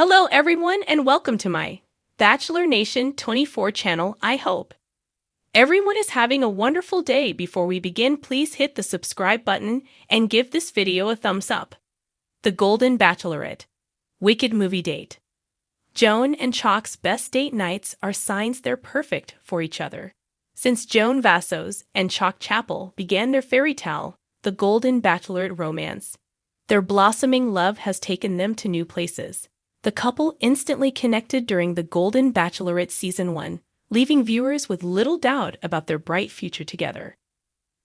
Hello everyone and welcome to my Bachelor Nation 24 channel. I hope everyone is having a wonderful day. Before we begin, please hit the subscribe button and give this video a thumbs up. The Golden Bachelorette. Wicked movie date. Joan and Chock's best date nights are signs they're perfect for each other. Since Joan Vassos and Chock Chapel began their fairy tale, the Golden Bachelorette romance, their blossoming love has taken them to new places. The couple instantly connected during the Golden Bachelorette Season 1, leaving viewers with little doubt about their bright future together.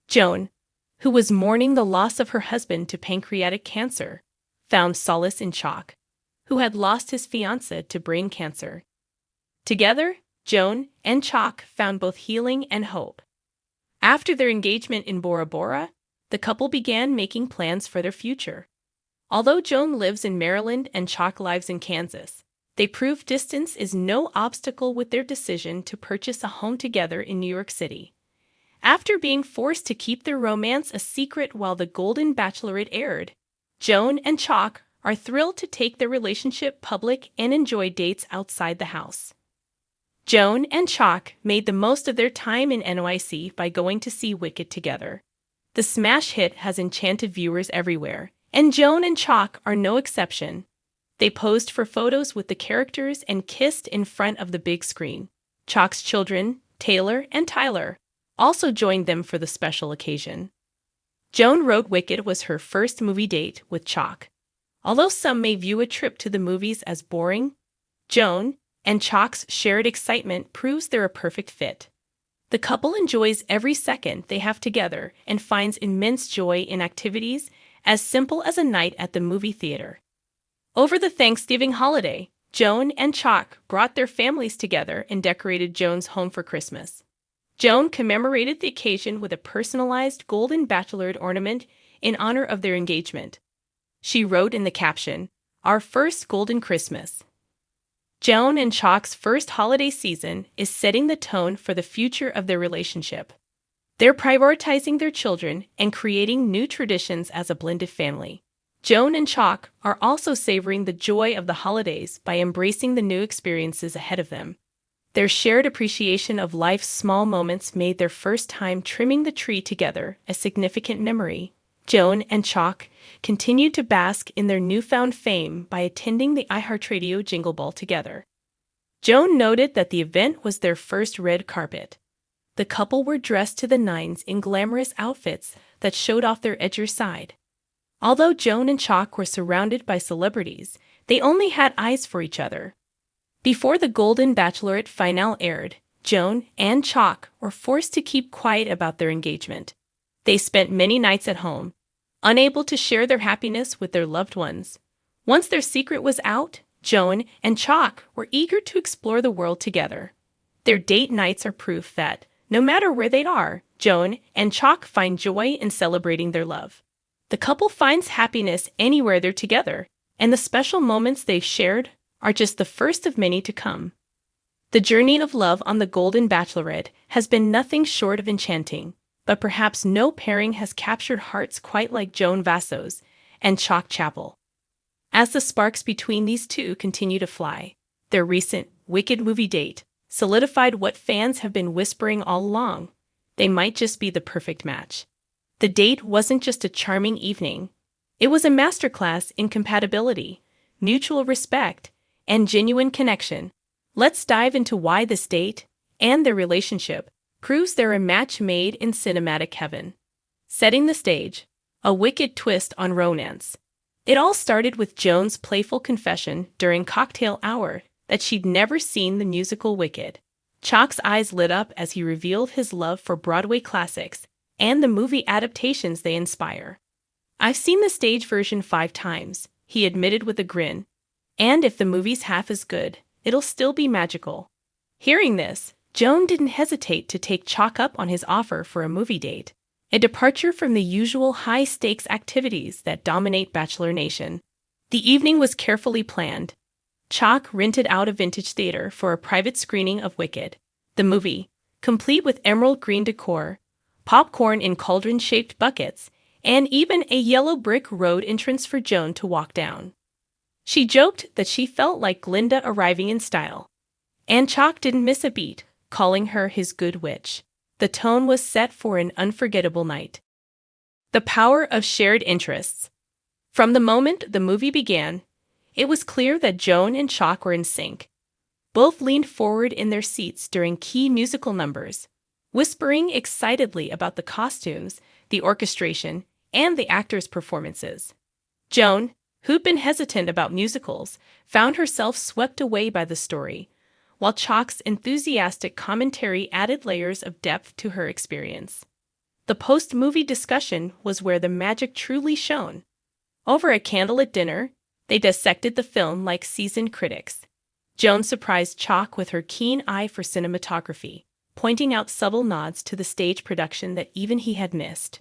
Joan, who was mourning the loss of her husband to pancreatic cancer, found solace in Chock, who had lost his fiancée to brain cancer. Together, Joan and Chock found both healing and hope. After their engagement in Bora Bora, the couple began making plans for their future. Although Joan lives in Maryland and Chock lives in Kansas, they prove distance is no obstacle with their decision to purchase a home together in New York City. After being forced to keep their romance a secret while the Golden Bachelorette aired, Joan and Chock are thrilled to take their relationship public and enjoy dates outside the house. Joan and Chock made the most of their time in NYC by going to see Wicked together. The smash hit has enchanted viewers everywhere, and Joan and Chock are no exception. They posed for photos with the characters and kissed in front of the big screen. Chock's children, Taylor and Tyler, also joined them for the special occasion. Joan wrote Wicked was her first movie date with Chock. Although some may view a trip to the movies as boring, Joan and Chock's shared excitement proves they're a perfect fit. The couple enjoys every second they have together and finds immense joy in activities as simple as a night at the movie theater. Over the Thanksgiving holiday, Joan and Chock brought their families together and decorated Joan's home for Christmas. Joan commemorated the occasion with a personalized Golden Bachelorette ornament in honor of their engagement. She wrote in the caption, "Our first Golden Christmas." Joan and Chock's first holiday season is setting the tone for the future of their relationship. They're prioritizing their children and creating new traditions as a blended family. Joan and Chock are also savoring the joy of the holidays by embracing the new experiences ahead of them. Their shared appreciation of life's small moments made their first time trimming the tree together a significant memory. Joan and Chock continued to bask in their newfound fame by attending the iHeartRadio Jingle Ball together. Joan noted that the event was their first red carpet. The couple were dressed to the nines in glamorous outfits that showed off their edgier side. Although Joan and Chock were surrounded by celebrities, they only had eyes for each other. Before the Golden Bachelorette finale aired, Joan and Chock were forced to keep quiet about their engagement. They spent many nights at home, unable to share their happiness with their loved ones. Once their secret was out, Joan and Chock were eager to explore the world together. Their date nights are proof that, no matter where they are, Joan and Chock find joy in celebrating their love. The couple finds happiness anywhere they're together, and the special moments they've shared are just the first of many to come. The journey of love on the Golden Bachelorette has been nothing short of enchanting, but perhaps no pairing has captured hearts quite like Joan Vassos and Chock Chapel. As the sparks between these two continue to fly, their recent Wicked movie date solidified what fans have been whispering all along. They might just be the perfect match. The date wasn't just a charming evening. It was a masterclass in compatibility, mutual respect, and genuine connection. Let's dive into why this date and their relationship proves they're a match made in cinematic heaven. Setting the stage, a wicked twist on romance. It all started with Joan's playful confession during cocktail hour that she'd never seen the musical Wicked. Chock's eyes lit up as he revealed his love for Broadway classics and the movie adaptations they inspire. "I've seen the stage version 5 times, he admitted with a grin. "And if the movie's half as good, it'll still be magical." Hearing this, Joan didn't hesitate to take Chock up on his offer for a movie date, a departure from the usual high-stakes activities that dominate Bachelor Nation. The evening was carefully planned. Chock rented out a vintage theater for a private screening of Wicked, the movie, complete with emerald green decor, popcorn in cauldron-shaped buckets, and even a yellow brick road entrance for Joan to walk down. She joked that she felt like Glinda arriving in style. And Chock didn't miss a beat, calling her his good witch. The tone was set for an unforgettable night. The power of shared interests. From the moment the movie began, it was clear that Joan and Chock were in sync. Both leaned forward in their seats during key musical numbers, whispering excitedly about the costumes, the orchestration, and the actors' performances. Joan, who'd been hesitant about musicals, found herself swept away by the story, while Chock's enthusiastic commentary added layers of depth to her experience. The post-movie discussion was where the magic truly shone. Over a candlelit dinner, they dissected the film like seasoned critics. Joan surprised Chock with her keen eye for cinematography, pointing out subtle nods to the stage production that even he had missed.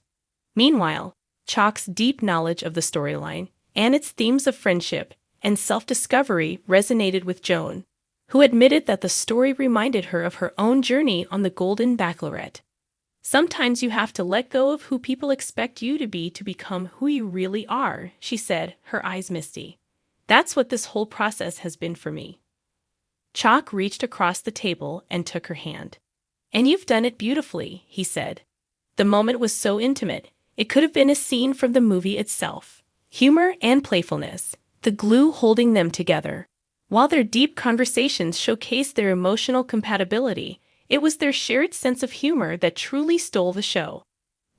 Meanwhile, Chock's deep knowledge of the storyline and its themes of friendship and self-discovery resonated with Joan, who admitted that the story reminded her of her own journey on the Golden Bachelorette. Sometimes you have to let go of who people expect you to become who you really are, she said, her eyes misty. That's what this whole process has been for me. Chock reached across the table and took her hand. And you've done it beautifully, he said. The moment was so intimate, it could have been a scene from the movie itself. Humor and playfulness, the glue holding them together. While their deep conversations showcased their emotional compatibility, it was their shared sense of humor that truly stole the show.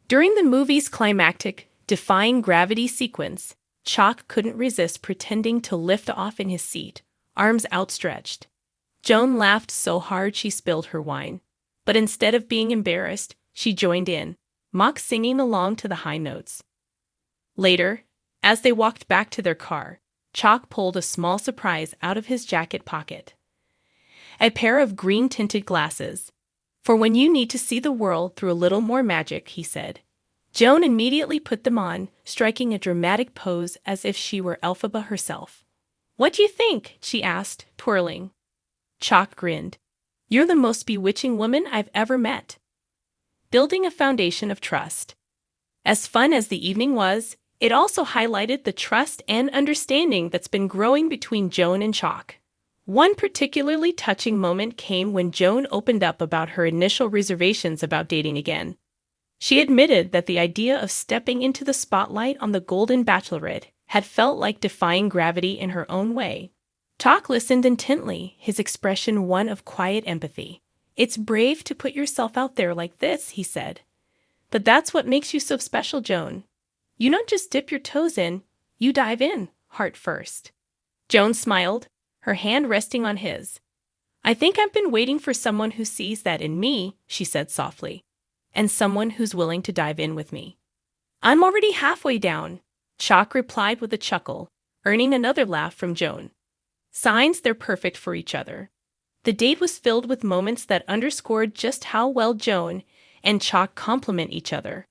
During the movie's climactic, defying gravity sequence, Chock couldn't resist pretending to lift off in his seat, arms outstretched. Joan laughed so hard she spilled her wine. But instead of being embarrassed, she joined in, mock-singing along to the high notes. Later, as they walked back to their car, Chock pulled a small surprise out of his jacket pocket. A pair of green-tinted glasses. For when you need to see the world through a little more magic, he said. Joan immediately put them on, striking a dramatic pose as if she were Elphaba herself. "What do you think?" she asked, twirling. Chock grinned. "You're the most bewitching woman I've ever met." Building a foundation of trust. As fun as the evening was, it also highlighted the trust and understanding that's been growing between Joan and Chock. One particularly touching moment came when Joan opened up about her initial reservations about dating again. She admitted that the idea of stepping into the spotlight on the Golden Bachelorette had felt like defying gravity in her own way. Chock listened intently, his expression one of quiet empathy. "It's brave to put yourself out there like this," he said. "But that's what makes you so special, Joan. You don't just dip your toes in, you dive in, heart first." Joan smiled, her hand resting on his. "I think I've been waiting for someone who sees that in me," she said softly, "and someone who's willing to dive in with me." "I'm already halfway down," Chock replied with a chuckle, earning another laugh from Joan. Signs they're perfect for each other. The date was filled with moments that underscored just how well Joan and Chock complement each other.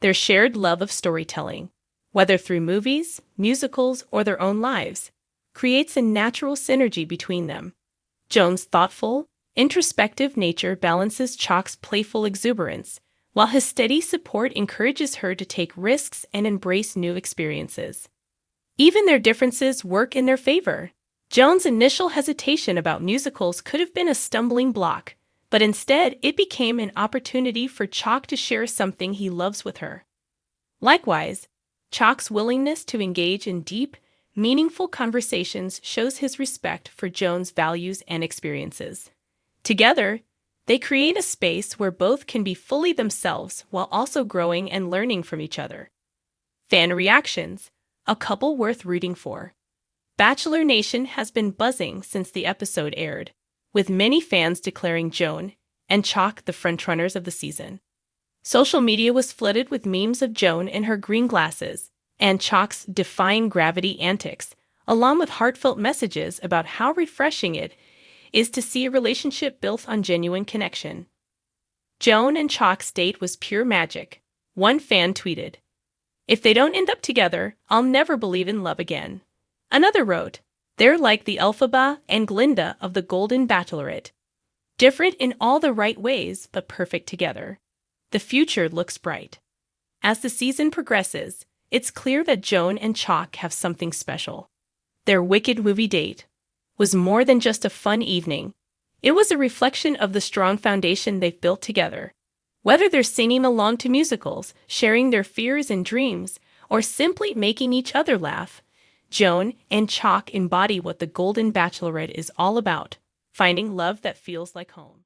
Their shared love of storytelling, whether through movies, musicals, or their own lives, creates a natural synergy between them. Joan's thoughtful, introspective nature balances Chock's playful exuberance, while his steady support encourages her to take risks and embrace new experiences. Even their differences work in their favor. Joan's initial hesitation about musicals could have been a stumbling block, but instead it became an opportunity for Chock to share something he loves with her. Likewise, Chock's willingness to engage in deep, meaningful conversations shows his respect for Joan's values and experiences. Together, they create a space where both can be fully themselves while also growing and learning from each other. Fan reactions, a couple worth rooting for. Bachelor Nation has been buzzing since the episode aired, with many fans declaring Joan and Chock the frontrunners of the season. Social media was flooded with memes of Joan in her green glasses and Chock's defying gravity antics, along with heartfelt messages about how refreshing it is to see a relationship built on genuine connection. Joan and Chock's date was pure magic. One fan tweeted, "If they don't end up together, I'll never believe in love again." Another wrote, "They're like the Elphaba and Glinda of the Golden Bachelorette. Different in all the right ways, but perfect together. The future looks bright." As the season progresses, it's clear that Joan and Chock have something special. Their wicked movie date was more than just a fun evening. It was a reflection of the strong foundation they've built together. Whether they're singing along to musicals, sharing their fears and dreams, or simply making each other laugh, Joan and Chock embody what the Golden Bachelorette is all about: finding love that feels like home.